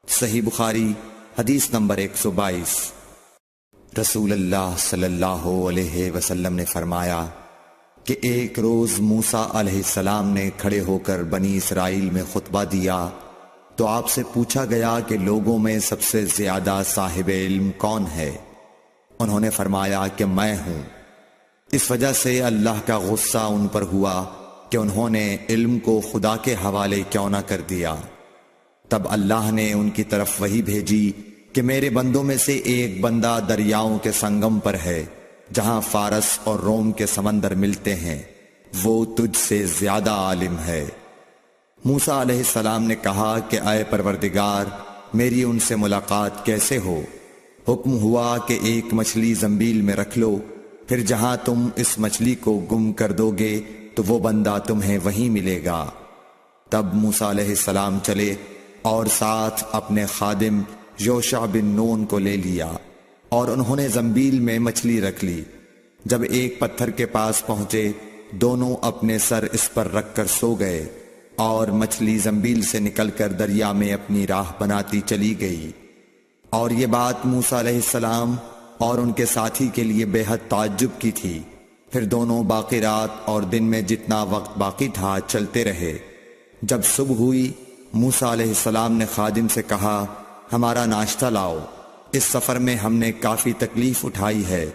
صحیح بخاری حدیث نمبر 122۔ رسول اللہ صلی اللہ علیہ وسلم نے فرمایا کہ ایک روز موسیٰ علیہ السلام نے کھڑے ہو کر بنی اسرائیل میں خطبہ دیا تو آپ سے پوچھا گیا کہ لوگوں میں سب سے زیادہ صاحب علم کون ہے؟ انہوں نے فرمایا کہ میں ہوں۔ اس وجہ سے اللہ کا غصہ ان پر ہوا کہ انہوں نے علم کو خدا کے حوالے کیوں نہ کر دیا۔ تب اللہ نے ان کی طرف وحی بھیجی کہ میرے بندوں میں سے ایک بندہ دریاؤں کے سنگم پر ہے جہاں فارس اور روم کے سمندر ملتے ہیں، وہ تجھ سے زیادہ عالم ہے۔ موسیٰ علیہ السلام نے کہا کہ اے پروردگار، میری ان سے ملاقات کیسے ہو؟ حکم ہوا کہ ایک مچھلی زنبیل میں رکھ لو، پھر جہاں تم اس مچھلی کو گم کر دو گے تو وہ بندہ تمہیں وہیں ملے گا۔ تب موسیٰ علیہ السلام چلے اور ساتھ اپنے خادم یوشع بن نون کو لے لیا، اور انہوں نے زنبیل میں مچھلی رکھ لی۔ جب ایک پتھر کے پاس پہنچے، دونوں اپنے سر اس پر رکھ کر سو گئے، اور مچھلی زنبیل سے نکل کر دریا میں اپنی راہ بناتی چلی گئی۔ اور یہ بات موسیٰ علیہ السلام اور ان کے ساتھی کے لیے بے حد تعجب کی تھی۔ پھر دونوں باقی رات اور دن میں جتنا وقت باقی تھا چلتے رہے۔ جب صبح ہوئی، موسیٰ علیہ السلام نے خادم سے کہا، ہمارا ناشتہ لاؤ، اس سفر میں ہم نے کافی تکلیف اٹھائی ہے۔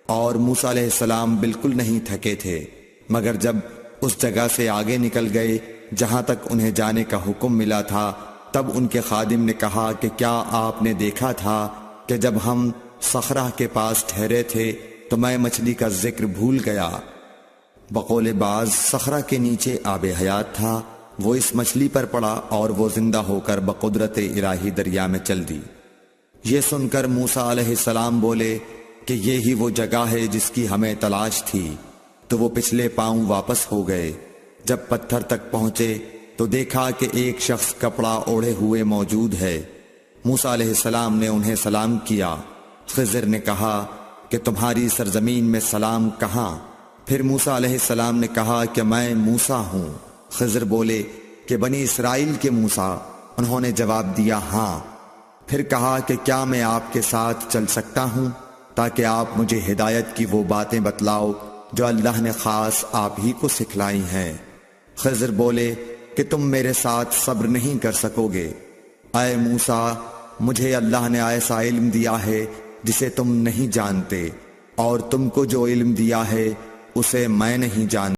اور موسیٰ علیہ السلام بالکل نہیں تھکے تھے، مگر جب اس جگہ سے آگے نکل گئے جہاں تک انہیں جانے کا حکم ملا تھا، تب ان کے خادم نے کہا کہ کیا آپ نے دیکھا تھا کہ جب ہم صخرہ کے پاس ٹھہرے تھے تو میں مچھلی کا ذکر بھول گیا؟ بقول بعض صخرہ کے نیچے آب حیات تھا، وہ اس مچھلی پر پڑا اور وہ زندہ ہو کر بقدرت الہی دریا میں چل دی۔ یہ سن کر موسیٰ علیہ السلام بولے کہ یہی وہ جگہ ہے جس کی ہمیں تلاش تھی، تو وہ پچھلے پاؤں واپس ہو گئے۔ جب پتھر تک پہنچے تو دیکھا کہ ایک شخص کپڑا اوڑھے ہوئے موجود ہے۔ موسیٰ علیہ السلام نے انہیں سلام کیا۔ خضر نے کہا کہ تمہاری سرزمین میں سلام کہاں؟ پھر موسیٰ علیہ السلام نے کہا کہ میں موسیٰ ہوں۔ خضر بولے کہ بنی اسرائیل کے موسیٰ؟ انہوں نے جواب دیا ہاں۔ پھر کہا کہ کیا میں آپ کے ساتھ چل سکتا ہوں تاکہ آپ مجھے ہدایت کی وہ باتیں بتلاؤ جو اللہ نے خاص آپ ہی کو سکھلائی ہیں؟ خضر بولے کہ تم میرے ساتھ صبر نہیں کر سکو گے۔ اے موسیٰ، مجھے اللہ نے ایسا علم دیا ہے جسے تم نہیں جانتے، اور تم کو جو علم دیا ہے اسے میں نہیں جانتا۔